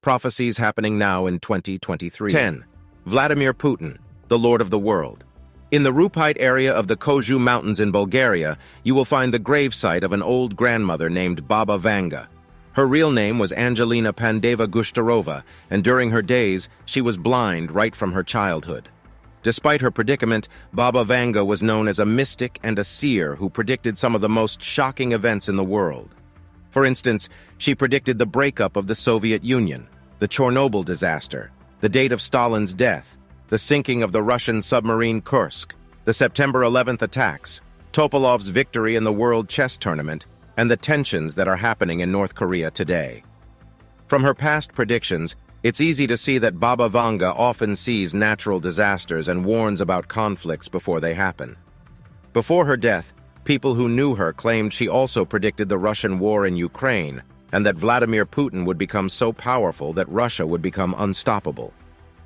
Prophecies happening now in 2023. 10. Vladimir Putin, the Lord of the World. In the Rupite area of the Koju Mountains in Bulgaria, you will find the gravesite of an old grandmother named Baba Vanga. Her real name was Angelina Pandeva Gushtarova, and during her days, she was blind right from her childhood. Despite her predicament, Baba Vanga was known as a mystic and a seer who predicted some of the most shocking events in the world. For instance, she predicted the breakup of the Soviet Union, the Chernobyl disaster, the date of Stalin's death, the sinking of the Russian submarine Kursk, the September 11th attacks, Topolov's victory in the World Chess Tournament, and the tensions that are happening in North Korea today. From her past predictions, it's easy to see that Baba Vanga often sees natural disasters and warns about conflicts before they happen. Before her death, people who knew her claimed she also predicted the Russian war in Ukraine and that Vladimir Putin would become so powerful that Russia would become unstoppable.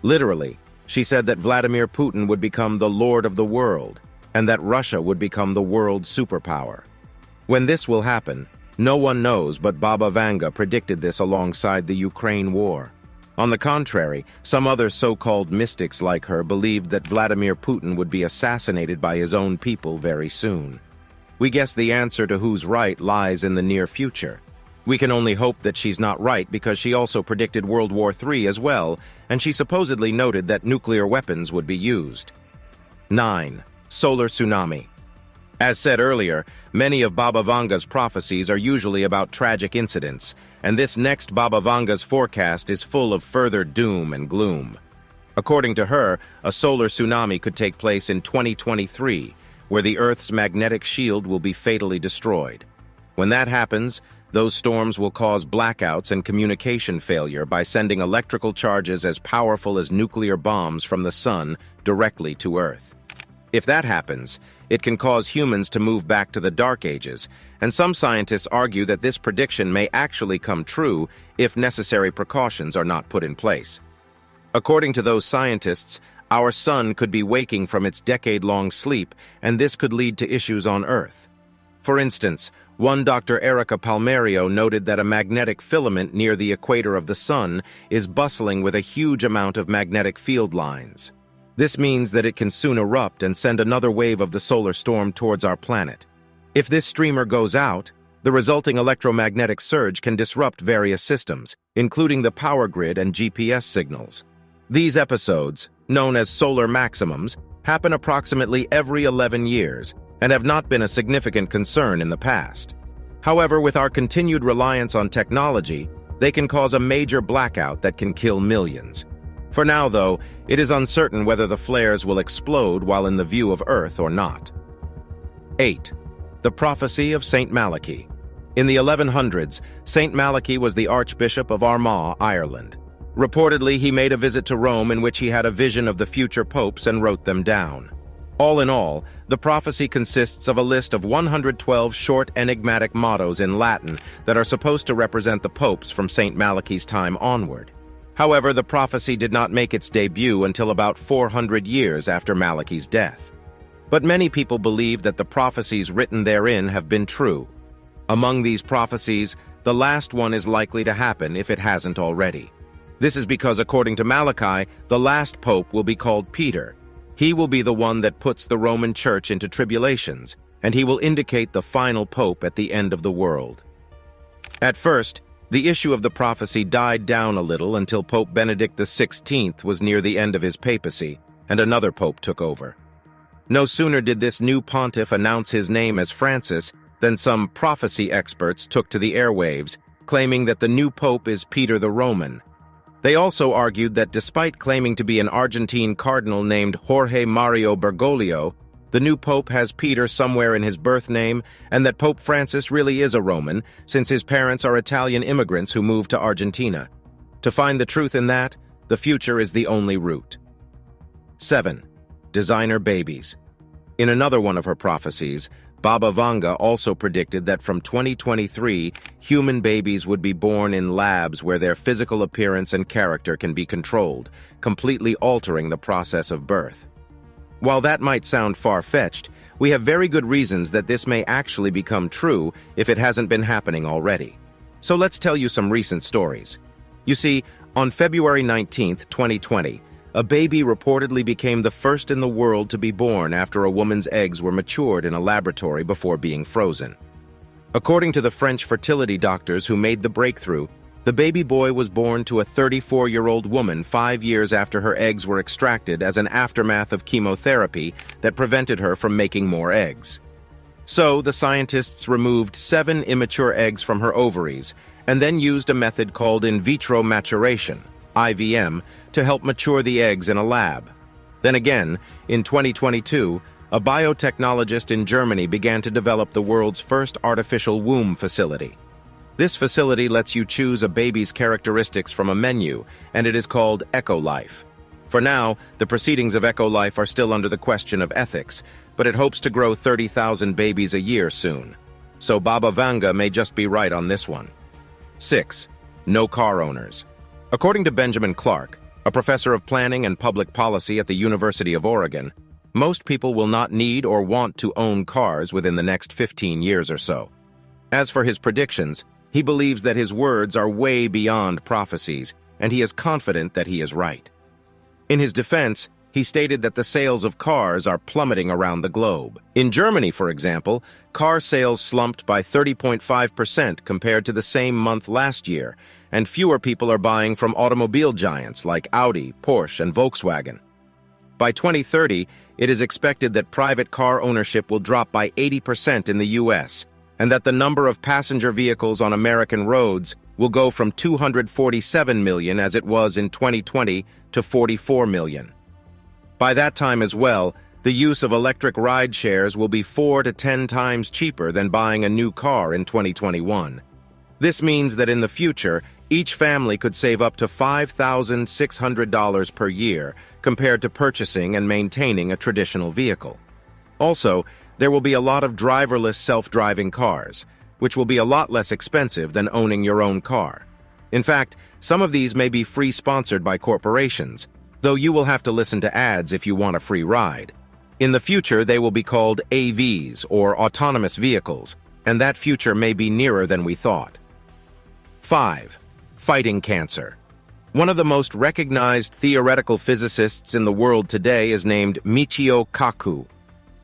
Literally, she said that Vladimir Putin would become the Lord of the world and that Russia would become the world superpower. When this will happen, no one knows, but Baba Vanga predicted this alongside the Ukraine war. On the contrary, some other so-called mystics like her believed that Vladimir Putin would be assassinated by his own people very soon. We guess the answer to who's right lies in the near future. We can only hope that she's not right because she also predicted World War III as well, and she supposedly noted that nuclear weapons would be used. 9. Solar tsunami. As said earlier, many of Baba Vanga's prophecies are usually about tragic incidents, and this next Baba Vanga's forecast is full of further doom and gloom. According to her, a solar tsunami could take place in 2023, where the Earth's magnetic shield will be fatally destroyed. When that happens, those storms will cause blackouts and communication failure by sending electrical charges as powerful as nuclear bombs from the sun directly to Earth. If that happens, it can cause humans to move back to the Dark Ages, and some scientists argue that this prediction may actually come true if necessary precautions are not put in place. According to those scientists, our sun could be waking from its decade-long sleep, and this could lead to issues on Earth. For instance, one Dr. Erica Palmerio noted that a magnetic filament near the equator of the sun is bustling with a huge amount of magnetic field lines. This means that it can soon erupt and send another wave of the solar storm towards our planet. If this streamer goes out, the resulting electromagnetic surge can disrupt various systems, including the power grid and GPS signals. These episodes, known as solar maximums, happen approximately every 11 years and have not been a significant concern in the past. However, with our continued reliance on technology, they can cause a major blackout that can kill millions. For now, though, it is uncertain whether the flares will explode while in the view of Earth or not. 8. The prophecy of Saint Malachy. In the 1100s, Saint Malachy was the Archbishop of Armagh, Ireland. Reportedly, he made a visit to Rome in which he had a vision of the future popes and wrote them down. All in all, the prophecy consists of a list of 112 short enigmatic mottos in Latin that are supposed to represent the popes from Saint Malachy's time onward. However, the prophecy did not make its debut until about 400 years after Malachy's death. But many people believe that the prophecies written therein have been true. Among these prophecies, the last one is likely to happen if it hasn't already. This is because, according to Malachi, the last pope will be called Peter. He will be the one that puts the Roman Church into tribulations, and he will indicate the final pope at the end of the world. At first, the issue of the prophecy died down a little until Pope Benedict XVI was near the end of his papacy, and another pope took over. No sooner did this new pontiff announce his name as Francis than some prophecy experts took to the airwaves, claiming that the new pope is Peter the Roman. They also argued that despite claiming to be an Argentine cardinal named Jorge Mario Bergoglio, the new pope has Peter somewhere in his birth name, and that Pope Francis really is a Roman, since his parents are Italian immigrants who moved to Argentina. To find the truth in that, the future is the only route. 7. Designer babies. In another one of her prophecies, Baba Vanga also predicted that from 2023, human babies would be born in labs where their physical appearance and character can be controlled, completely altering the process of birth. While that might sound far-fetched, we have very good reasons that this may actually become true if it hasn't been happening already. So let's tell you some recent stories. You see, On February 19, 2020, a baby reportedly became the first in the world to be born after a woman's eggs were matured in a laboratory before being frozen. According to the French fertility doctors who made the breakthrough, the baby boy was born to a 34-year-old woman 5 years after her eggs were extracted as an aftermath of chemotherapy that prevented her from making more eggs. So, the scientists removed 7 immature eggs from her ovaries and then used a method called in vitro maturation, IVM, to help mature the eggs in a lab. Then again, in 2022, a biotechnologist in Germany began to develop the world's first artificial womb facility. This facility lets you choose a baby's characteristics from a menu, and it is called EcoLife. For now, the proceedings of EcoLife are still under the question of ethics, but it hopes to grow 30,000 babies a year soon. So Baba Vanga may just be right on this one. 6. No car owners. According to Benjamin Clark, a professor of planning and public policy at the University of Oregon, most people will not need or want to own cars within the next 15 years or so. As for his predictions, he believes that his words are way beyond prophecies, and he is confident that he is right. In his defense, he stated that the sales of cars are plummeting around the globe. In Germany, for example, car sales slumped by 30.5% compared to the same month last year, and fewer people are buying from automobile giants like Audi, Porsche, and Volkswagen. By 2030, it is expected that private car ownership will drop by 80% in the U.S., and that the number of passenger vehicles on American roads will go from 247 million as it was in 2020 to 44 million. By that time as well, the use of electric ride shares will be 4 to 10 times cheaper than buying a new car in 2021. This means that in the future, each family could save up to $5,600 per year compared to purchasing and maintaining a traditional vehicle. Also, there will be a lot of driverless self-driving cars, which will be a lot less expensive than owning your own car. In fact, some of these may be free sponsored by corporations, though you will have to listen to ads if you want a free ride. In the future, they will be called AVs, or autonomous vehicles, and that future may be nearer than we thought. 5. Fighting cancer. One of the most recognized theoretical physicists in the world today is named Michio Kaku.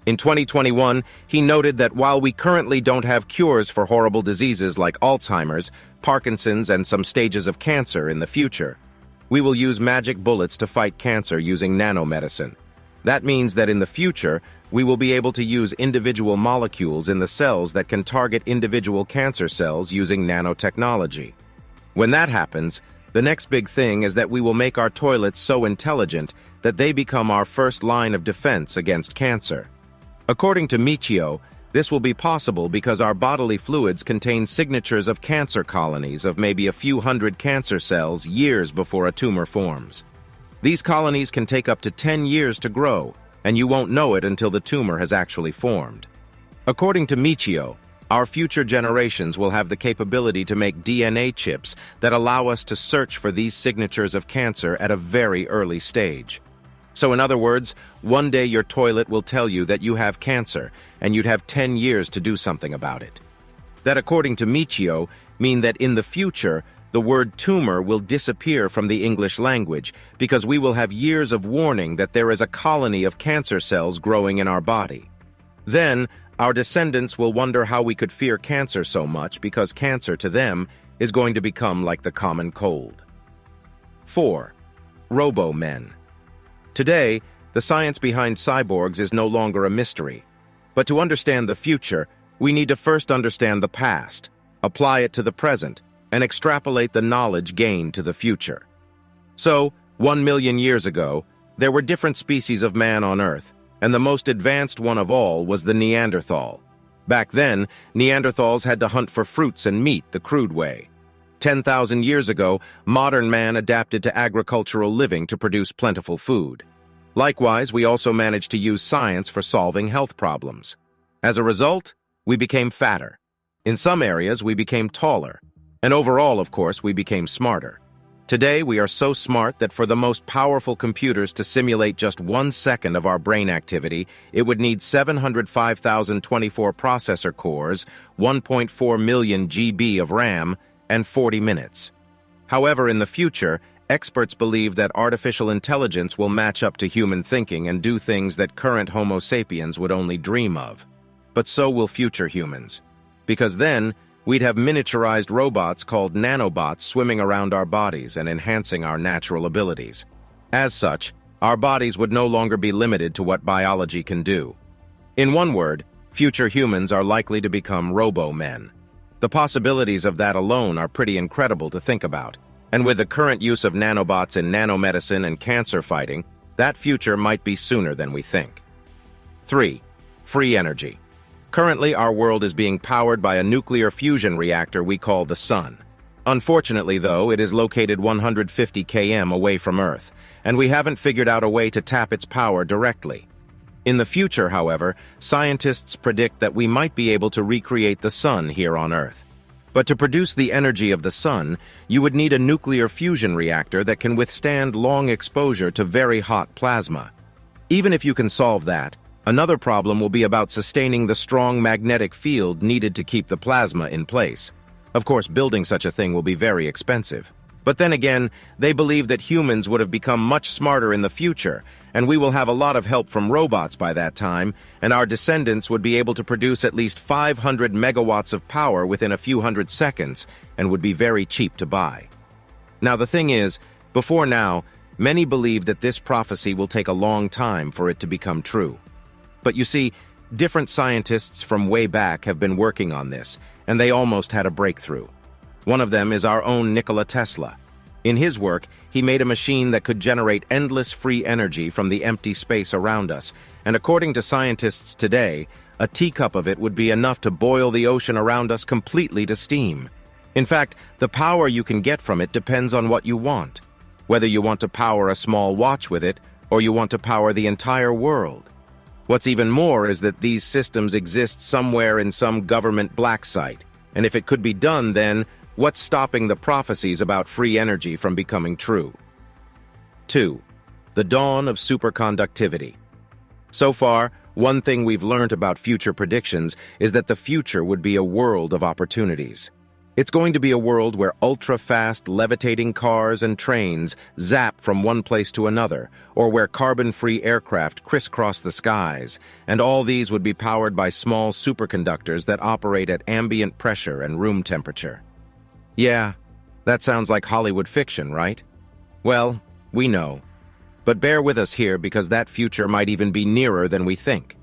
In 2021, he noted that while we currently don't have cures for horrible diseases like Alzheimer's, Parkinson's, and some stages of cancer in the future, we will use magic bullets to fight cancer using nanomedicine. That means that in the future, we will be able to use individual molecules in the cells that can target individual cancer cells using nanotechnology. When that happens, the next big thing is that we will make our toilets so intelligent that they become our first line of defense against cancer. According to Michio, this will be possible because our bodily fluids contain signatures of cancer colonies of maybe a few hundred cancer cells years before a tumor forms. These colonies can take up to 10 years to grow, and you won't know it until the tumor has actually formed. According to Michio, our future generations will have the capability to make DNA chips that allow us to search for these signatures of cancer at a very early stage. So in other words, one day your toilet will tell you that you have cancer, and you'd have 10 years to do something about it. That, according to Michio, mean that in the future, the word tumor will disappear from the English language because we will have years of warning that there is a colony of cancer cells growing in our body. Then, our descendants will wonder how we could fear cancer so much because cancer to them is going to become like the common cold. 4. Robo-men. Today, the science behind cyborgs is no longer a mystery. But to understand the future, we need to first understand the past, apply it to the present, and extrapolate the knowledge gained to the future. So, 1 million years ago, there were different species of man on Earth, and the most advanced one of all was the Neanderthal. Back then, Neanderthals had to hunt for fruits and meat the crude way. 10,000 years ago, modern man adapted to agricultural living to produce plentiful food. Likewise, we also managed to use science for solving health problems. As a result, we became fatter. In some areas, we became taller. And overall, of course, we became smarter. Today, we are so smart that for the most powerful computers to simulate just 1 second of our brain activity, it would need 705,024 processor cores, 1.4 million GB of RAM, and 40 minutes. However, in the future, Experts believe that artificial intelligence will match up to human thinking and do things that current Homo sapiens would only dream of. But so will future humans. Because then, we'd have miniaturized robots called nanobots swimming around our bodies and enhancing our natural abilities. As such, our bodies would no longer be limited to what biology can do. In one word, future humans are likely to become robo-men. The possibilities of that alone are pretty incredible to think about. And with the current use of nanobots in nanomedicine and cancer fighting, that future might be sooner than we think. 3. Free energy. Currently, our world is being powered by a nuclear fusion reactor we call the Sun. Unfortunately, though, it is located 150 km away from Earth, and we haven't figured out a way to tap its power directly. In the future, however, scientists predict that we might be able to recreate the Sun here on Earth. But to produce the energy of the Sun, you would need a nuclear fusion reactor that can withstand long exposure to very hot plasma. Even if you can solve that, another problem will be about sustaining the strong magnetic field needed to keep the plasma in place. Of course, building such a thing will be very expensive. But then again, they believe that humans would have become much smarter in the future, and we will have a lot of help from robots by that time, and our descendants would be able to produce at least 500 megawatts of power within a few hundred seconds, and would be very cheap to buy. Now the thing is, before now, many believe that this prophecy will take a long time for it to become true. But you see, different scientists from way back have been working on this, and they almost had a breakthrough. One of them is our own Nikola Tesla. In his work, he made a machine that could generate endless free energy from the empty space around us, and according to scientists today, a teacup of it would be enough to boil the ocean around us completely to steam. In fact, the power you can get from it depends on what you want. Whether you want to power a small watch with it, or you want to power the entire world. What's even more is that these systems exist somewhere in some government black site, and if it could be done, then what's stopping the prophecies about free energy from becoming true? 2. The dawn of superconductivity. So far, one thing we've learned about future predictions is that the future would be a world of opportunities. It's going to be a world where ultra-fast levitating cars and trains zap from one place to another, or where carbon-free aircraft crisscross the skies, and all these would be powered by small superconductors that operate at ambient pressure and room temperature. Yeah, that sounds like Hollywood fiction, right? Well, we know. But bear with us here because that future might even be nearer than we think.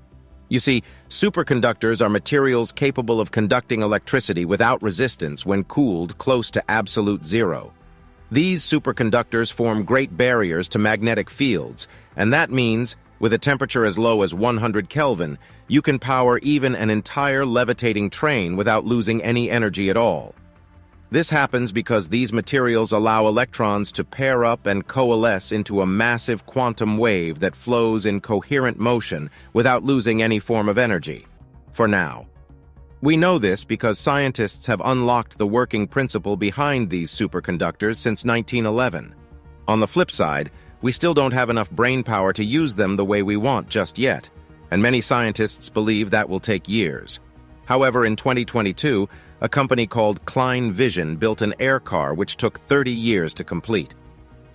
You see, superconductors are materials capable of conducting electricity without resistance when cooled close to absolute zero. These superconductors form great barriers to magnetic fields, and that means, with a temperature as low as 100 Kelvin, you can power even an entire levitating train without losing any energy at all. This happens because these materials allow electrons to pair up and coalesce into a massive quantum wave that flows in coherent motion without losing any form of energy. For now. We know this because scientists have unlocked the working principle behind these superconductors since 1911. On the flip side, we still don't have enough brainpower to use them the way we want just yet, and many scientists believe that will take years. However, in 2022, a company called Klein Vision built an air car which took 30 years to complete.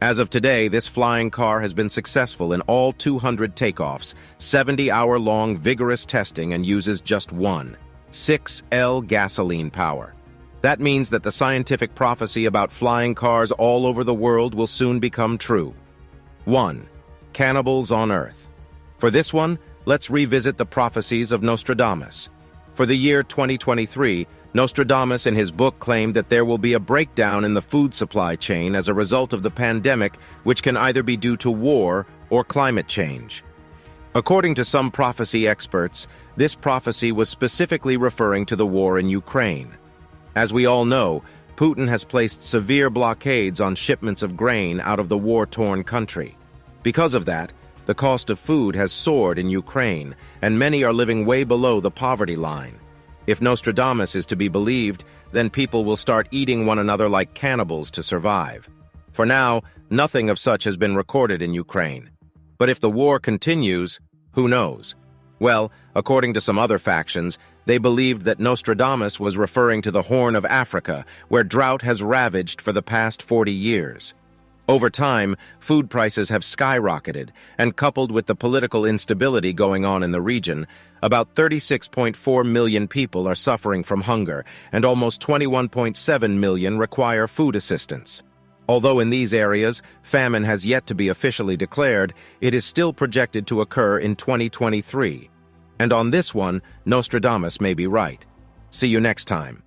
As of today, this flying car has been successful in all 200 takeoffs, 70-hour-long vigorous testing, and uses just one, 6L gasoline power. That means that the scientific prophecy about flying cars all over the world will soon become true. 1. Cannibals on Earth. For this one, let's revisit the prophecies of Nostradamus. For the year 2023, Nostradamus in his book claimed that there will be a breakdown in the food supply chain as a result of the pandemic, which can either be due to war or climate change. According to some prophecy experts, this prophecy was specifically referring to the war in Ukraine. As we all know, Putin has placed severe blockades on shipments of grain out of the war-torn country. Because of that, the cost of food has soared in Ukraine, and many are living way below the poverty line. If Nostradamus is to be believed, then people will start eating one another like cannibals to survive. For now, nothing of such has been recorded in Ukraine. But if the war continues, who knows? Well, according to some other factions, they believed that Nostradamus was referring to the Horn of Africa, where drought has ravaged for the past 40 years. Over time, food prices have skyrocketed, and coupled with the political instability going on in the region, about 36.4 million people are suffering from hunger, and almost 21.7 million require food assistance. Although in these areas, famine has yet to be officially declared, it is still projected to occur in 2023. And on this one, Nostradamus may be right. See you next time.